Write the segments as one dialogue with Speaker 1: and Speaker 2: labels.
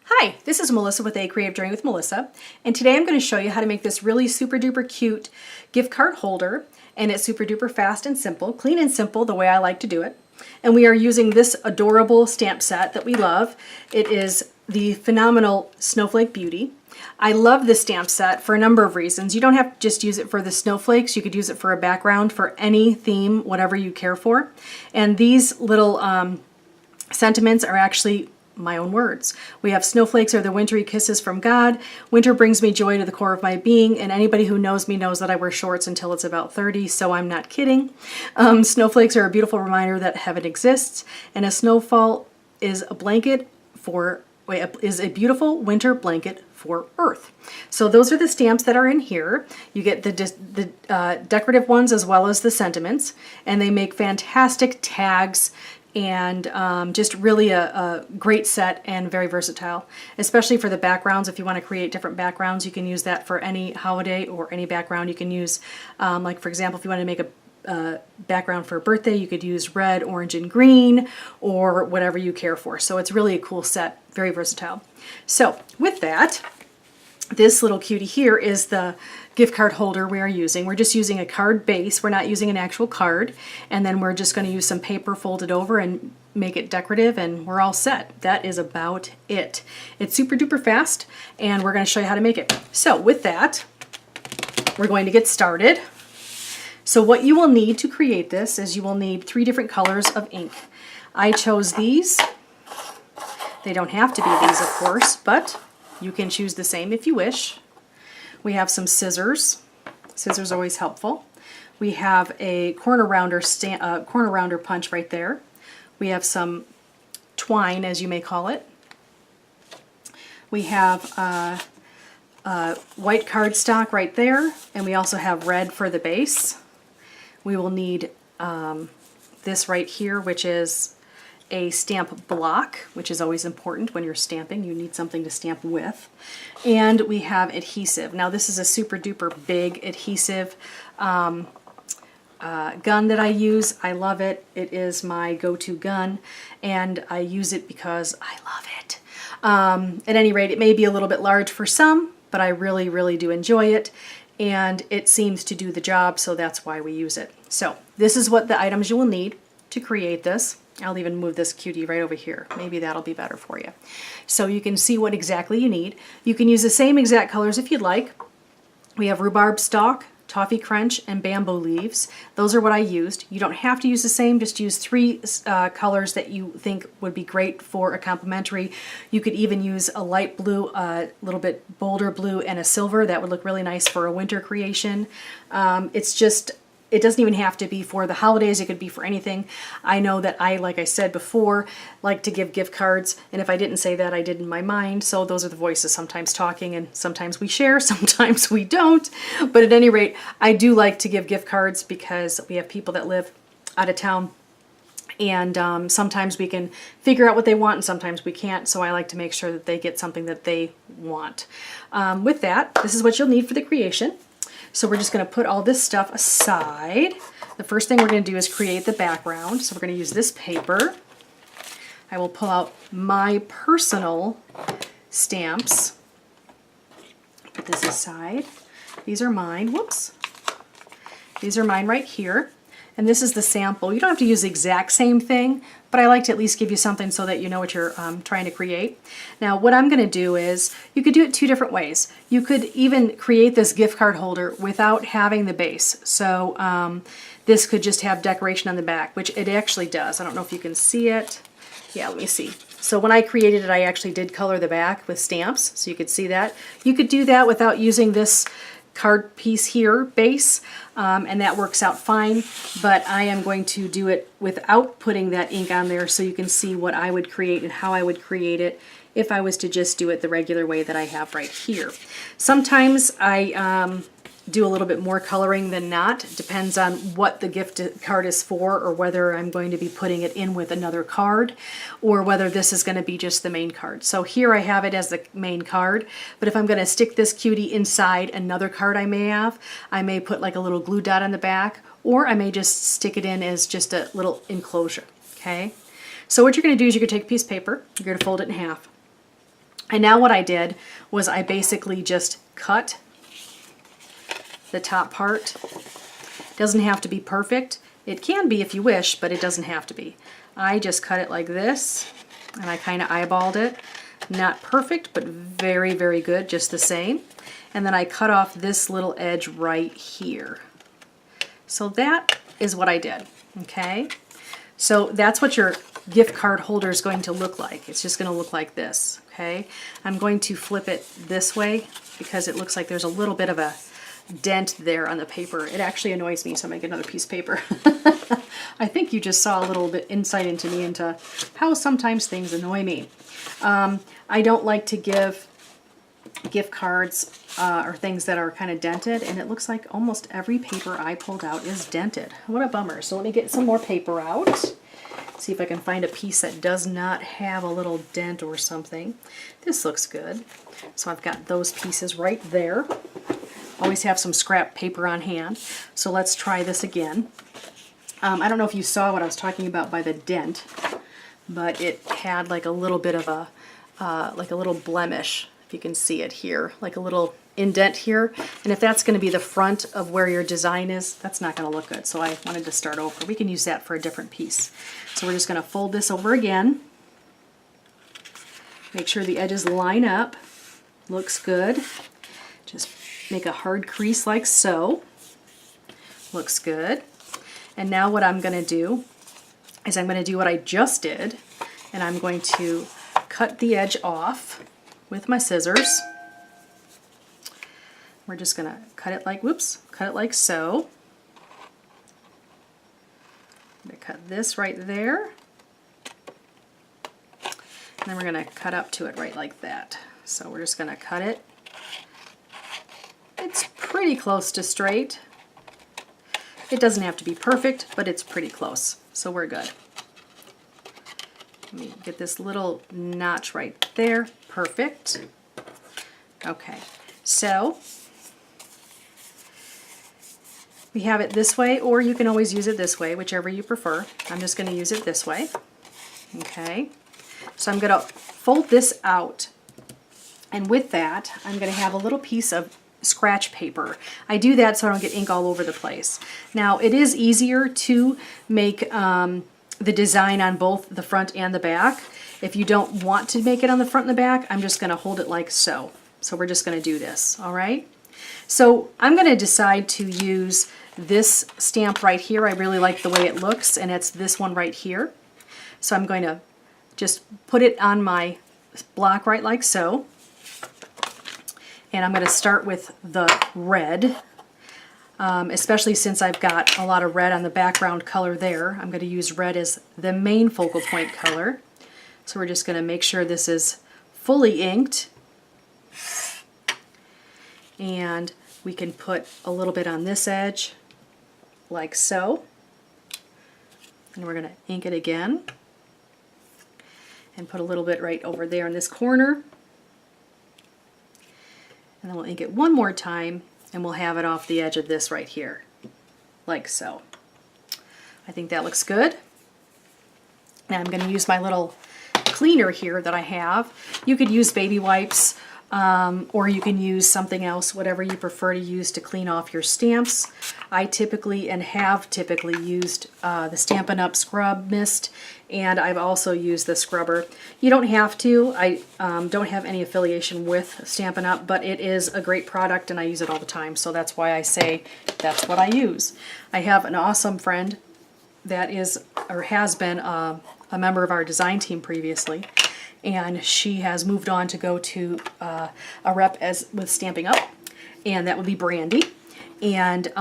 Speaker 1: Hi, this is Melissa with A Creative Journey with Melissa, and today I'm going to show you how to make this really super duper cute gift card holder, and it's super duper fast and simple, clean and simple the way I like to do it. And we are using this adorable stamp set that we love. It is the phenomenal Snowflake Beauty. I love this stamp set for a number of reasons. You don't have to just use it for the snowflakes. You could use it for a background for any theme, whatever you care for. And these little sentiments are actually my own words. We have snowflakes are the wintry kisses from God. Winter brings me joy to the core of my being, and anybody who knows me knows that I wear shorts until it's about 30, so I'm not kidding. Snowflakes are a beautiful reminder that heaven exists, and a snowfall is a blanket for is a beautiful winter blanket for Earth. So those are the stamps that are in here. You get the decorative ones as well as the sentiments, and they make fantastic tags and just really a great set and very versatile, especially for the backgrounds. If you want to create different backgrounds, you can use that for any holiday or any background. You can use, like for example, if you want to make a background for a birthday, you could use red, orange, and green, or whatever you care for. So it's really a cool set, very versatile. So with that, this little cutie here is the gift card holder we are using. We're just using a card base. We're not using an actual card. And then we're just going to use some paper folded over and make it decorative, and we're all set. That is about it. It's super duper fast, and we're going to show you how to make it. So with that, we're going to get started. So what you will need to create this is you will need 3 different colors of ink. I chose these. They don't have to be these, of course, but you can choose the same if you wish. We have some scissors. Scissors are always helpful. We have a corner rounder punch right there. We have some twine, as you may call it. We have white cardstock right there, and we also have red for the base. We will need this right here, which is a stamp block, which is always important when you're stamping. You need something to stamp with. And we have adhesive. Now this is a super duper big adhesive gun that I use. I love it. It is my go-to gun, and I use it because I love it. At any rate, it may be a little bit large for some, but I really, really do enjoy it, and it seems to do the job, so that's why we use it. So this is what the items you will need to create this. I'll even move this cutie right over here. Maybe that'll be better for you. So you can see what exactly you need. You can use the same exact colors if you'd like. We have rhubarb stalk, toffee crunch, and bamboo leaves. Those are what I used. You don't have to use the same, just use 3 colors that you think would be great for a complementary. You could even use a light blue, a little bit bolder blue, and a silver. That would look really nice for a winter creation. It doesn't even have to be for the holidays. It could be for anything. I know that I, like I said before, like to give gift cards, and if I didn't say that, I did in my mind. So those are the voices sometimes talking, and sometimes we share, sometimes we don't. But at any rate, I do like to give gift cards because we have people that live out of town, and sometimes we can figure out what they want and sometimes we can't, so I like to make sure that they get something that they want. With that, this is what you'll need for the creation. So we're just going to put all this stuff aside. The first thing we're going to do is create the background. So we're going to use this paper. I will pull out my personal stamps. Put this aside. These are mine. Whoops. These are mine right here. And this is the sample. You don't have to use the exact same thing, but I like to at least give you something so that you know what you're trying to create. Now what I'm going to do is, you could do it 2 different ways. You could even create this gift card holder without having the base. So this could just have decoration on the back, which it actually does. I don't know if you can see it. Yeah, let me see. So when I created it, I actually did color the back with stamps, so you could see that. You could do that without using this card piece here, base, and that works out fine, but I am going to do it without putting that ink on there so you can see what I would create and how I would create it if I was to just do it the regular way that I have right here. Sometimes I do a little bit more coloring than not. It depends on what the gift card is for, or whether I'm going to be putting it in with another card, or whether this is going to be just the main card. So here I have it as the main card, but if I'm going to stick this cutie inside another card I may put like a little glue dot on the back, or I may just stick it in as just a little enclosure. Okay, so what you're going to do is you're going to take a piece of paper, you're going to fold it in half. And now what I did was I basically just cut the top part. Doesn't have to be perfect. It can be if you wish, but it doesn't have to be. I just cut it like this, and I kind of eyeballed it. Not perfect, but very, very good, just the same. And then I cut off this little edge right here. So that is what I did, okay? So that's what your gift card holder is going to look like. It's just going to look like this, okay? I'm going to flip it this way because it looks like there's a little bit of a dent there on the paper. It actually annoys me, so I'm going to get another piece of paper. I think you just saw a little bit insight into me, into how sometimes things annoy me. I don't like to give gift cards or things that are kind of dented, and it looks like almost every paper I pulled out is dented. What a bummer. So let me get some more paper out. See if I can find a piece that does not have a little dent or something. This looks good. So I've got those pieces right there. Always have some scrap paper on hand. So let's try this again. I don't know if you saw what I was talking about by the dent, but it had like a little bit of a, like a little blemish, if you can see it here, like a little indent here. And if that's going to be the front of where your design is, that's not going to look good. So I wanted to start over. We can use that for a different piece. So we're just going to fold this over again. Make sure the edges line up. Looks good. Just make a hard crease like so. Looks good. And now what I'm going to do is I'm going to do what I just did, and I'm going to cut the edge off with my scissors. We're just going to cut it like, whoops, cut it like so. I'm going to cut this right there. And then we're going to cut up to it right like that. So we're just going to cut it. It's pretty close to straight. It doesn't have to be perfect, but it's pretty close. So we're good. Let me get this little notch right there. Perfect. Okay, so we have it this way, or you can always use it this way, whichever you prefer. I'm just going to use it this way. Okay, so I'm going to fold this out, and with that, I'm going to have a little piece of scratch paper. I do that so I don't get ink all over the place. Now, it is easier to make the design on both the front and the back. If you don't want to make it on the front and the back, I'm just going to hold it like so. So we're just going to do this, all right? So I'm going to decide to use this stamp right here. I really like the way it looks, and it's this one right here. So I'm going to just put it on my block right like so. And I'm going to start with the red, especially since I've got a lot of red on the background color there. I'm going to use red as the main focal point color. So we're just going to make sure this is fully inked. And we can put a little bit on this edge, like so. And we're going to ink it again. And put a little bit right over there in this corner. And then we'll ink it one more time, and we'll have it off the edge of this right here, like so. I think that looks good. Now I'm going to use my little cleaner here that I have. You could use baby wipes, or you can use something else, whatever you prefer to use to clean off your stamps. I typically, and have typically, used the Stampin' Up! Scrub Mist, and I've also used the scrubber. You don't have to. I don't have any affiliation with Stampin' Up!, but it is a great product and I use it all the time, so that's why I say that's what I use. I have an awesome friend that is, or has been, a member of our design team previously, and she has moved on to go to a rep with Stampin' Up!, and that would be Brandy. And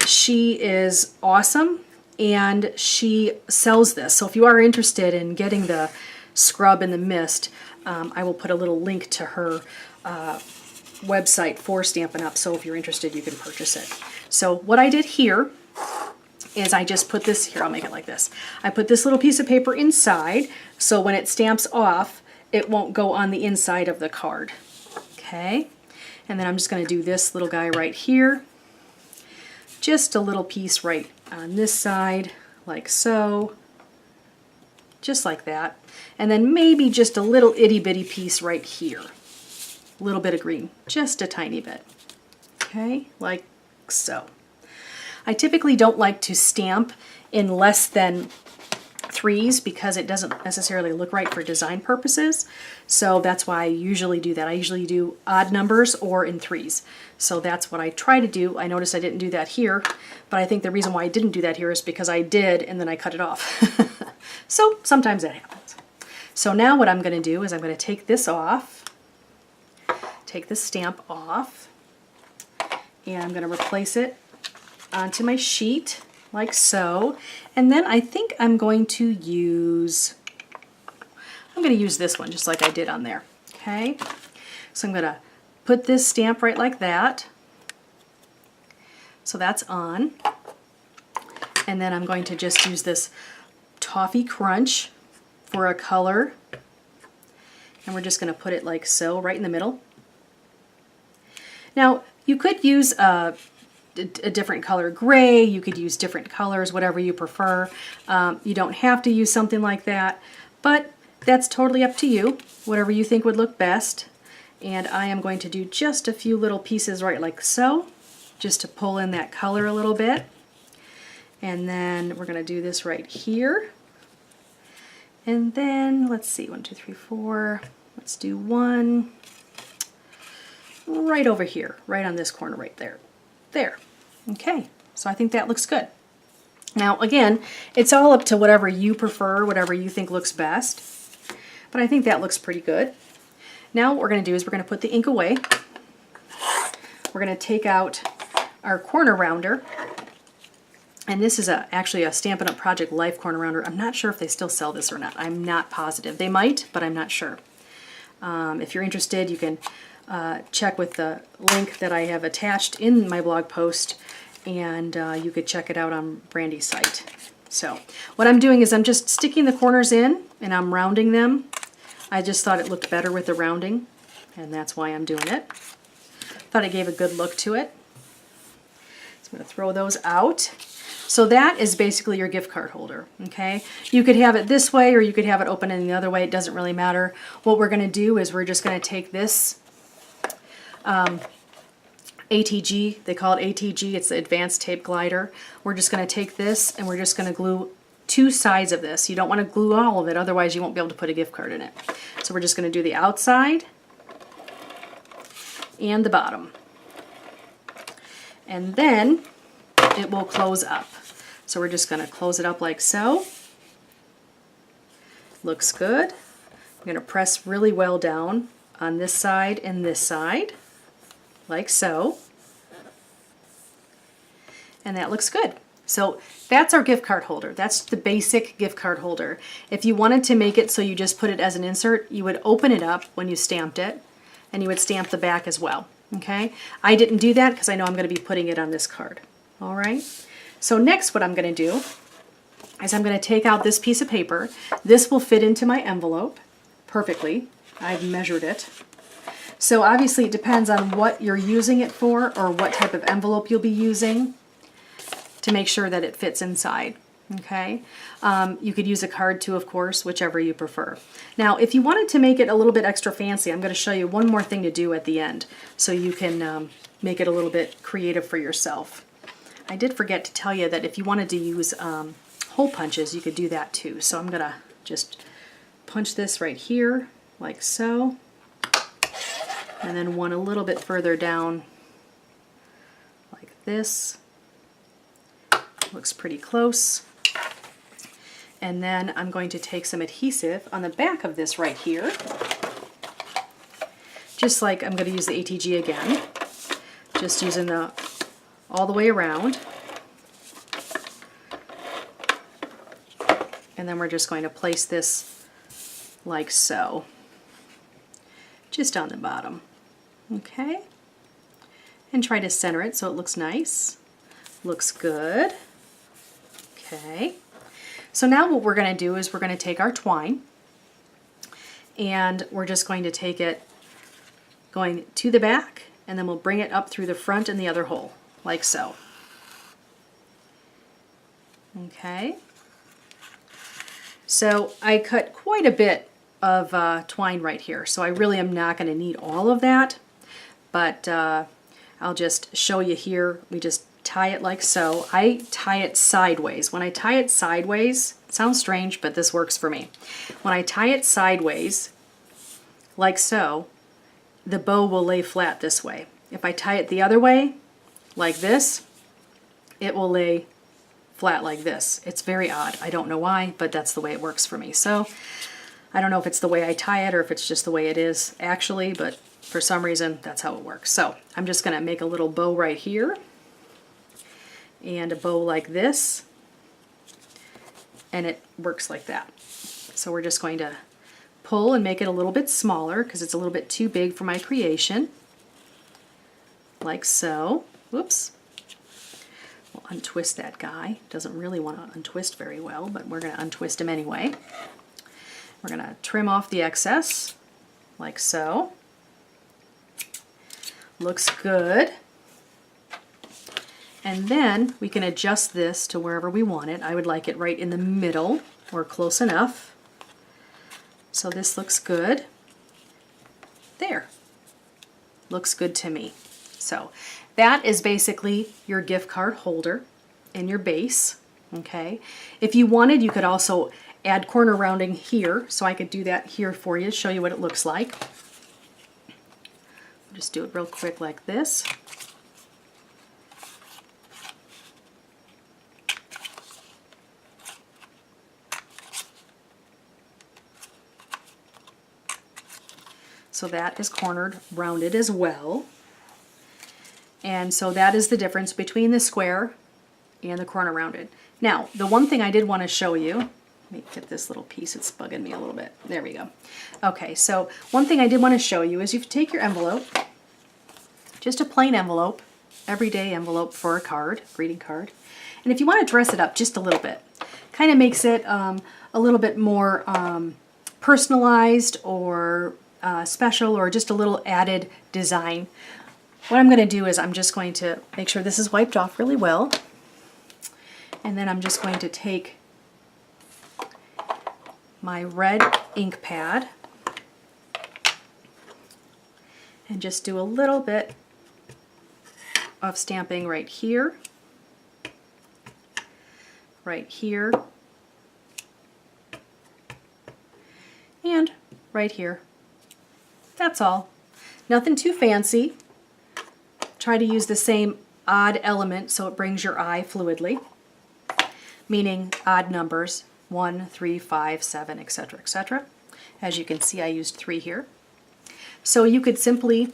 Speaker 1: she is awesome, and she sells this. So if you are interested in getting the scrub and the mist, I will put a little link to her website for Stampin' Up! So if you're interested, you can purchase it. So what I did here is I just put this, here I'll make it like this. I put this little piece of paper inside, so when it stamps off, it won't go on the inside of the card. Okay, and then I'm just going to do this little guy right here. Just a little piece right on this side, like so. Just like that. And then maybe just a little itty bitty piece right here. a little bit of green, just a tiny bit. Okay, like so. I typically don't like to stamp in less than 3s because it doesn't necessarily look right for design purposes. So that's why I usually do that. I usually do odd numbers or in 3s. So that's what I try to do. I noticed I didn't do that here, but I think the reason why I didn't do that here is because I did and then I cut it off. So sometimes that happens. So now what I'm going to do is I'm going to take this off, take this stamp off, and I'm going to replace it onto my sheet like so. And then I think I'm going to use this one just like I did on there. Okay, so I'm going to put this stamp right like that. So that's on. And then I'm going to just use this Toffee Crunch for a color. And we're just going to put it like so, right in the middle. Now, you could use a different color gray, you could use different colors, whatever you prefer. You don't have to use something like that, but that's totally up to you, whatever you think would look best. And I am going to do just a few little pieces right like so, just to pull in that color a little bit. And then we're going to do this right here. And then, let's see, 1, 2, 3, 4. Let's do one right over here, right on this corner right there. There. Okay, so I think that looks good. Now, again, it's all up to whatever you prefer, whatever you think looks best. But I think that looks pretty good. Now what we're going to do is we're going to put the ink away. We're going to take out our corner rounder. And this is actually a Stampin' Up! Project Life corner rounder. I'm not sure if they still sell this or not. I'm not positive. They might, but I'm not sure. If you're interested, you can check with the link that I have attached in my blog post, and you could check it out on Brandy's site. So what I'm doing is I'm just sticking the corners in and I'm rounding them. I just thought it looked better with the rounding, and that's why I'm doing it. Thought it gave a good look to it. So I'm going to throw those out. So that is basically your gift card holder, okay? You could have it this way or you could have it open in the other way. It doesn't really matter. What we're going to do is we're just going to take this ATG, they call it ATG, it's the Advanced Tape Glider. We're just going to take this and we're just going to glue 2 sides of this. You don't want to glue all of it, otherwise you won't be able to put a gift card in it. So we're just going to do the outside and the bottom. And then it will close up. So we're just going to close it up like so. Looks good. I'm going to press really well down on this side and this side, like so. And that looks good. So that's our gift card holder. That's the basic gift card holder. If you wanted to make it so you just put it as an insert, you would open it up when you stamped it, and you would stamp the back as well. Okay? I didn't do that because I know I'm going to be putting it on this card. All right? So next what I'm going to do is I'm going to take out this piece of paper. This will fit into my envelope perfectly. I've measured it. So obviously it depends on what you're using it for or what type of envelope you'll be using to make sure that it fits inside. Okay, you could use a card too, of course, whichever you prefer. Now, if you wanted to make it a little bit extra fancy, I'm going to show you one more thing to do at the end so you can make it a little bit creative for yourself. I did forget to tell you that if you wanted to use hole punches, you could do that too. So I'm going to just punch this right here, like so, and then one a little bit further down, like this. Looks pretty close. And then I'm going to take some adhesive on the back of this right here. Just like I'm going to use the ATG again. Just using the all the way around. And then we're just going to place this like so. Just on the bottom. Okay? And try to center it so it looks nice. Looks good. Okay. So now what we're going to do is we're going to take our twine and we're just going to take it going to the back, and then we'll bring it up through the front and the other hole, like so. Okay. So I cut quite a bit of twine right here. So I really am not going to need all of that, but I'll just show you here. We just tie it like so. I tie it sideways. When I tie it sideways, it sounds strange, but this works for me. When I tie it sideways, like so, the bow will lay flat this way. If I tie it the other way, like this, it will lay flat like this. It's very odd. I don't know why, but that's the way it works for me. So I don't know if it's the way I tie it or if it's just the way it is actually, but for some reason that's how it works. So I'm just going to make a little bow right here and a bow like this, and it works like that. So we're just going to pull and make it a little bit smaller because it's a little bit too big for my creation, like so. Whoops. We'll untwist that guy. Doesn't really want to untwist very well, but we're going to untwist him anyway. We're going to trim off the excess, like so. Looks good. And then we can adjust this to wherever we want it. I would like it right in the middle or close enough. So this looks good. There. Looks good to me. So that is basically your gift card holder and your base. Okay. If you wanted, you could also add corner rounding here. So I could do that here for you, show you what it looks like. Just do it real quick like this. So that is cornered, rounded as well. And so that is the difference between the square and the corner rounded. Now, the one thing I did want to show you, let me get this little piece, it's bugging me a little bit. There we go. Okay, so one thing I did want to show you is you take your envelope, just a plain envelope, everyday envelope for a card, greeting card. And if you want to dress it up just a little bit, kind of makes it a little bit more personalized or special, or just a little added design. What I'm going to do is I'm just going to make sure this is wiped off really well, and then I'm just going to take my red ink pad and just do a little bit of stamping right here, and right here. That's all. Nothing too fancy. Try to use the same odd element so it brings your eye fluidly, meaning odd numbers, 1, 3, 5, 7, etc., etc. As you can see, I used 3 here. So you could simply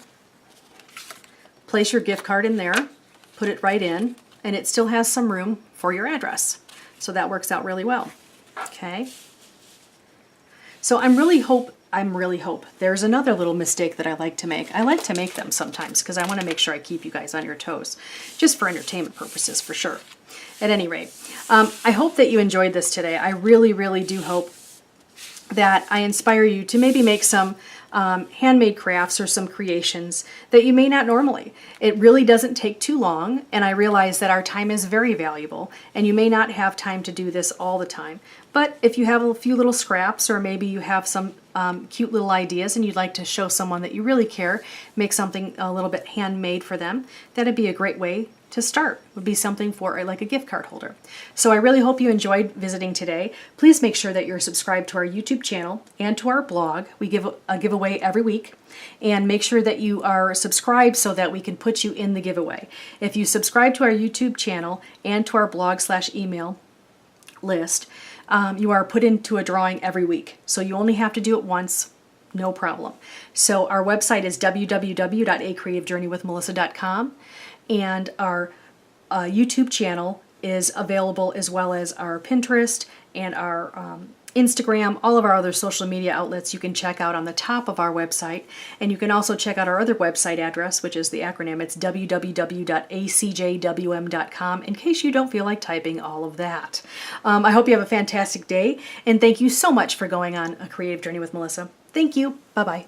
Speaker 1: place your gift card in there, put it right in, and it still has some room for your address. So that works out really well. Okay. So I'm really hope, there's another little mistake that I like to make. I like to make them sometimes because I want to make sure I keep you guys on your toes, just for entertainment purposes, for sure. At any rate, I hope that you enjoyed this today. I really, really do hope that I inspire you to maybe make some handmade crafts or some creations that you may not normally. It really doesn't take too long, and I realize that our time is very valuable, and you may not have time to do this all the time. But if you have a few little scraps, or maybe you have some cute little ideas and you'd like to show someone that you really care, make something a little bit handmade for them, that'd be a great way to start. Would be something for like a gift card holder. So I really hope you enjoyed visiting today. Please make sure that you're subscribed to our YouTube channel and to our blog. We give a giveaway every week, and make sure that you are subscribed so that we can put you in the giveaway. If you subscribe to our YouTube channel and to our blog/email list, you are put into a drawing every week. So you only have to do it once, no problem. So our website is www.acreativejourneywithmelissa.com, and our YouTube channel is available, as well as our Pinterest and our Instagram, all of our other social media outlets you can check out on the top of our website. And you can also check out our other website address, which is the acronym. It's www.acjwm.com, in case you don't feel like typing all of that. I hope you have a fantastic day, and thank you so much for going on A Creative Journey with Melissa. Thank you. Bye-bye.